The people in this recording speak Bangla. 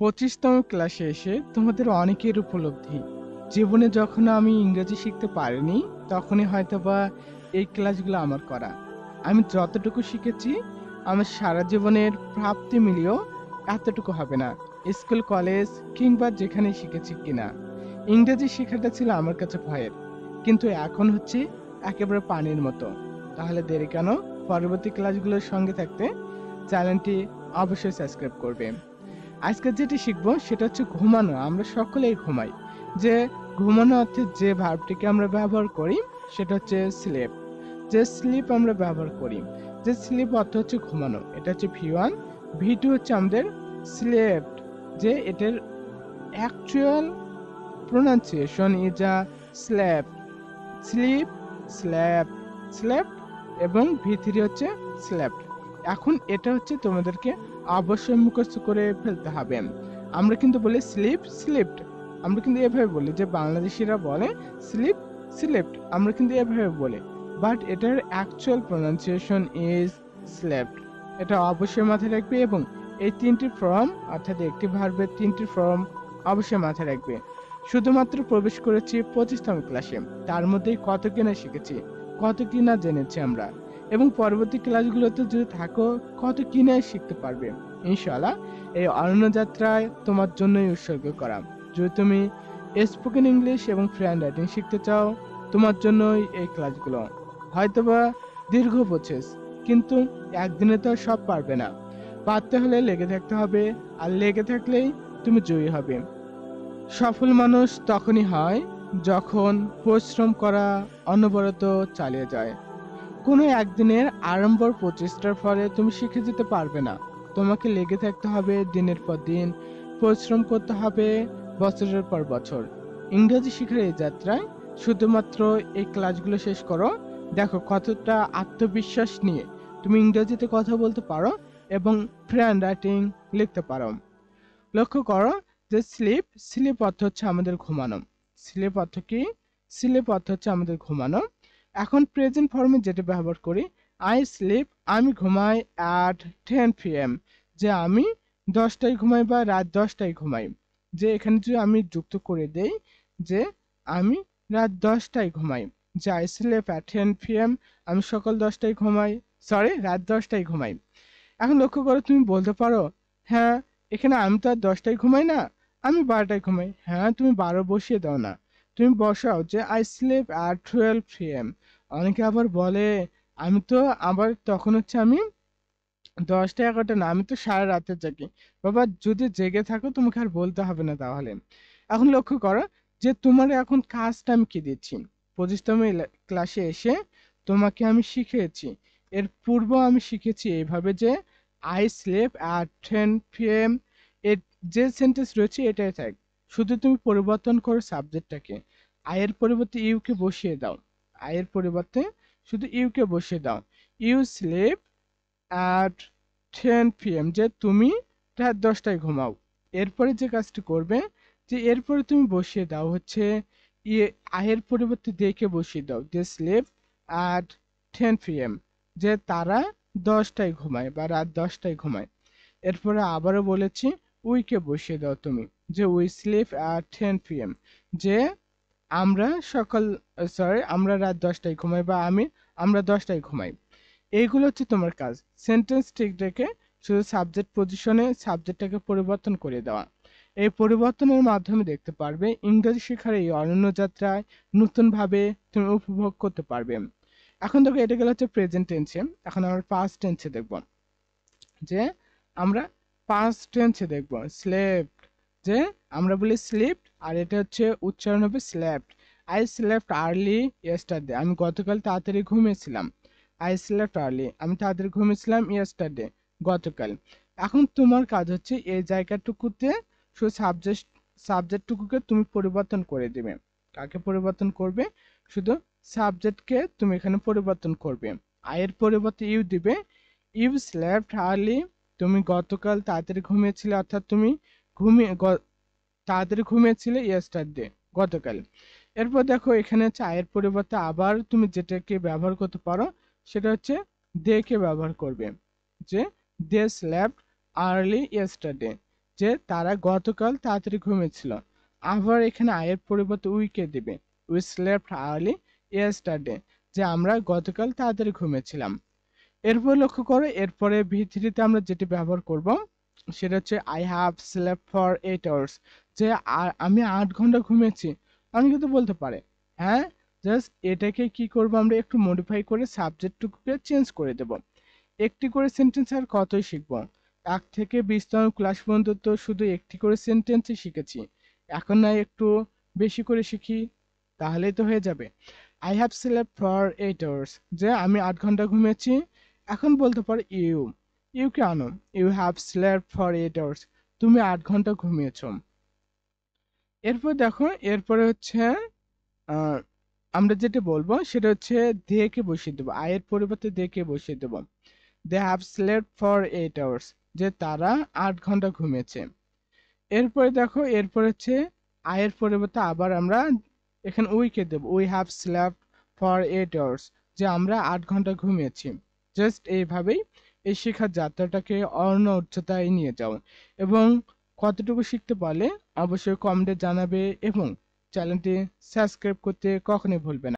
25তম ক্লাসে এসে তোমাদের অনেকের উপলব্ধি, জীবনে যখন আমি ইংরেজি শিখতে পারিনি তখনই হয়তোবা এই ক্লাসগুলো আমার করা। আমি যতটুকু শিখেছি আমার সারা জীবনের প্রাপ্তি মিলিয়েও এতটুকু হবে না। স্কুল, কলেজ কিংবা যেখানে শিখেছি কিনা, ইংরেজি শেখাটা ছিল আমার কাছে ভয়ের, কিন্তু এখন হচ্ছে একেবারে পানির মতো। তাহলে দেরি কেন? পরবর্তী ক্লাসগুলোর সঙ্গে থাকতে চ্যানেলটি অবশ্যই সাবস্ক্রাইব করবে। আজকে যেটি শিখবো সেটা হচ্ছে ঘুমানো। আমরা সকলেই ঘুমাই। যে ঘুমানো অর্থে যে ভার্বটিকে আমরা ব্যবহার করি সেটা হচ্ছে স্লিপ। যে স্লিপ আমরা ব্যবহার করি, যে স্লিপ অর্থ হচ্ছে ঘুমানো, এটা হচ্ছে ভি1। ভি2 হচ্ছে আমাদের স্লেপ্ট, যে এটার actual pronunciation is a slap, sleep, slap, slapped, এবং ভি3 হচ্ছে স্ল্যাপ্ট। এখন এটা হচ্ছে তোমাদেরকে অবশ্যই মুখস্থ করে ফেলতে হবে। আমরা কিন্তু বলি স্লিপ, স্লিপড, আমরা কিন্তু এভাবে বলি, যে বাংলাদেশিরা বলে স্লিপ, স্লিপড, আমরা কিন্তু এভাবে বলি, বাট এটার অ্যাকচুয়াল প্রোনাউন্সিয়েশন ইজ স্ল্যাপ্ট। এটা অবশ্যই মাথায় রাখবে, এবং এই তিনটি ফর্ম অর্থাৎ একটি ভার্বের তিনটি ফর্ম অবশ্যই মাথায় রাখবে। শুধুমাত্র প্রবেশ করেছি 25তম ক্লাসে, তার মধ্যেই কত কিনা শিখেছি, কত কিনা জেনেছি আমরা, এবং পরবর্তী ক্লাসগুলোতে যদি থাকো কত কিনা শিখতে পারবে ইনশাআল্লাহ। এই অরণ্য যাত্রায় তোমার জন্যই উৎসর্গ করা। যদি তুমি স্পোকেন ইংলিশ এবং ফ্রি হ্যান্ড রাইটিং শিখতে চাও, তোমার জন্যই এই ক্লাসগুলো। হয়তোবা দীর্ঘ প্রসেস, কিন্তু একদিনে তো আর সব পারবে না। পারতে হলে লেগে থাকতে হবে, আর লেগে থাকলেই তুমি জয়ী হবে। সফল মানুষ তখনই হয় যখন পরিশ্রম করা অনবরত চালিয়ে যায়। কোনো একদিনের আড়ম্বর প্রচেষ্টার ফলে তুমি শিখে যেতে পারবে না। তোমাকে লেগে থাকতে হবে দিনের পর দিন, পরিশ্রম করতে হবে বছরের পর বছর। ইংরেজি শেখার এই যাত্রায় শুধুমাত্র এই ক্লাসগুলো শেষ করো, দেখো কতটা আত্মবিশ্বাস নিয়ে তুমি ইংরেজিতে কথা বলতে পারো এবং ফ্রি হ্যান্ড রাইটিং লিখতে পারো। লক্ষ্য করো যে স্লিপ, স্লিপ অর্থ হচ্ছে আমাদের ঘুমানো। স্লিপ অর্থ কি? স্লিপ অর্থ হচ্ছে আমাদের ঘুমানো। এখন প্রেজেন্ট ফর্মে যেটা ব্যবহার করি, আই স্লিপ, আমি ঘুমাই অ্যাট 10 PM, যে আমি 10টায় ঘুমাই বা রাত 10টায় ঘুমাই। যে এখানে যদি আমি যুক্ত করে দেই যে আমি রাত 10টায় ঘুমাই, যে আই স্লিপ অ্যাট 10 PM, আমি সকাল 10টায় ঘুমাই, সরি রাত 10টায় ঘুমাই। এখন লক্ষ্য করো, তুমি বলতে পারো হ্যাঁ এখানে আমি তো আর 10টায় ঘুমাই না, আমি 12টায় ঘুমাই। হ্যাঁ, তুমি 12 বসিয়ে দাও না, তুমি বসাও যে আই স্লিপ অ্যাট 12 PM। অনেকে আবার বলে আমি তো, আবার তখন হচ্ছে আমি 10টা 11টা না, আমি তো সারা রাতে জাগি। বাবা, যদি জেগে থাকো তোমাকে আর বলতে হবে না তাহলে। এখন লক্ষ্য করো যে তোমার এখন কাজটা আমি কি দিচ্ছি। 25তম ক্লাসে এসে তোমাকে আমি শিখিয়েছি, এর পূর্ব আমি শিখেছি এইভাবে যে আই স্লিপ অ্যাট 10 PM। এর যে সেন্টেন্স রয়েছে এটাই থাক, শুধু তুমি পরিবর্তন করো সাবজেক্টটাকে। আয়ের পরিবর্তে ইউকে বসিয়ে দাও, আয়ের পরিবর্তে শুধু ইউকে বসিয়ে দাও। ইউ স্লিপ অ্যাট 10 PM, যে তুমি রাত 10টায় ঘুমাও। এরপরে যে কাজটি করবে, যে এরপরে তুমি বসিয়ে দাও হচ্ছে ইয়ে, আয়ের পরিবর্তে দেখে বসিয়ে দাও যে স্লিপ অ্যাট 10 PM, যে তারা 10টায় ঘুমায় বা রাত 10টায় ঘুমায়। এরপরে আবারও বলেছি উইকে বসিয়ে দাও তুমি, যে উই স্লিপ অ্যাট 10 PM, যে আমরা সকাল, সরি আমরা রাত 10টায় ঘুমাই বা আমরা 10টায় ঘুমাই। এইগুলো হচ্ছে তোমার কাজ, সেন্টেন্স ঠিক রেখে শুধু সাবজেক্ট পজিশনে সাবজেক্টটাকে পরিবর্তন করে দেওয়া। এই পরিবর্তনের মাধ্যমে দেখতে পারবে ইংরেজি শেখার এই অনন্য যাত্রায় নতুনভাবে তুমি উপভোগ করতে পারবে। এখন দেখো এটা গেল হচ্ছে প্রেজেন্ট টেন্সে। এখন আমরা পাস্ট টেন্সে দেখব, যে আমরা পাস্ট টেন্সে দেখব স্লেপ্ট, যে আমরা বলি স্লিপড আর এটা হচ্ছে উচ্চারণ হবে স্ল্যাপ্ট। আই স্লেপ্ট আর্লি ইয়েস্টারডে, আমি গতকাল তাড়াতাড়ি ঘুমিয়েছিলাম। আই স্লেপ্ট আর্লি, আমি তাড়াতাড়ি ঘুমিয়েছিলাম ইয়েস্টারডে, গতকাল। এখন তোমার কাজ হচ্ছে এই জায়গাটুকুতে শুধু সাবজেক্টটুকুকে তুমি পরিবর্তন করে দেবে। কাকে পরিবর্তন করবে? শুধু সাবজেক্টকে তুমি এখানে পরিবর্তন করবে। আয়ের পরিবর্তে ইউ দিবে। ইউ স্লেপ্ট আর্লি, তুমি গতকাল তাড়াতাড়ি ঘুমিয়েছিলে, অর্থাৎ তুমি তাড়াতাড়ি ঘুমিয়েছিলে ইয়েস্টারডে, গতকাল। এরপর দেখো এখানে হচ্ছে আয়ের পরিবর্তে আবার তুমি যেটাকে ব্যবহার করতে পারো সেটা হচ্ছে দে কে ব্যবহার করবে, যে দে স্লেপ্ট আর্লি ইয়েস্টারডে, যে তারা গতকাল তাড়াতাড়ি ঘুমিয়েছিল। আবার এখানে আয়ের পরিবর্তে উইকে দিবে, উই স্লেপ্ট আর্লি ইয়েস্টারডে, যে আমরা গতকাল তাড়াতাড়ি ঘুমিয়েছিলাম। এরপর লক্ষ্য করো, এরপরে ভি3 তে আমরা যেটি ব্যবহার করব সেটা হচ্ছে I have slept for 8 hours, যে আমি 8 ঘন্টা ঘুমিয়েছি। অনেকে তো বলতে পারে হ্যাঁ, জাস্ট এটাকে কি করব, আমরা একটু মডিফাই করে সাবজেক্টটুকুকে চেঞ্জ করে দেব। একটি করে সেন্টেন্স আর কতই শিখবো, 1 থেকে 20তম ক্লাস পর্যন্ত তো শুধু একটি করে সেন্টেন্সই শিখেছি। এখন না একটু বেশি করে শিখি, তাহলেই তো হয়ে যাবে। I have slept for 8 hours, যে আমি 8 ঘন্টা ঘুমিয়েছি। এখন বলতে পারো ইউ কে আনো, you have slept for 8 hours, তুমি 8 ঘন্টা ঘুমিয়েছো। এরপর দেখো, এরপরে হচ্ছে আহ, আমরা যেটা বলবো সেটা হচ্ছে দে কে বসিয়ে দেবো, আয়ের পরিবর্তে দে কে বসিয়ে দেবো। They have slept for 8 hours, যে তারা 8 ঘন্টা ঘুমিয়েছে। এরপরে দেখো, এরপর হচ্ছে আয়ের পরিবর্তে আবার আমরা এখানে উইকে দেব, we have slapped for 8 hours, যে আমরা 8 ঘন্টা ঘুমিয়েছি। জাস্ট এইভাবেই এই শেখার যাত্রাটাকে অন্য উচ্চতায় নিয়ে যাও। এবং কতটুকু শিখতে পারলে অবশ্যই কমেন্টে জানাবে, এবং চ্যানেলটি সাবস্ক্রাইব করতে কখনোই ভুলবে না।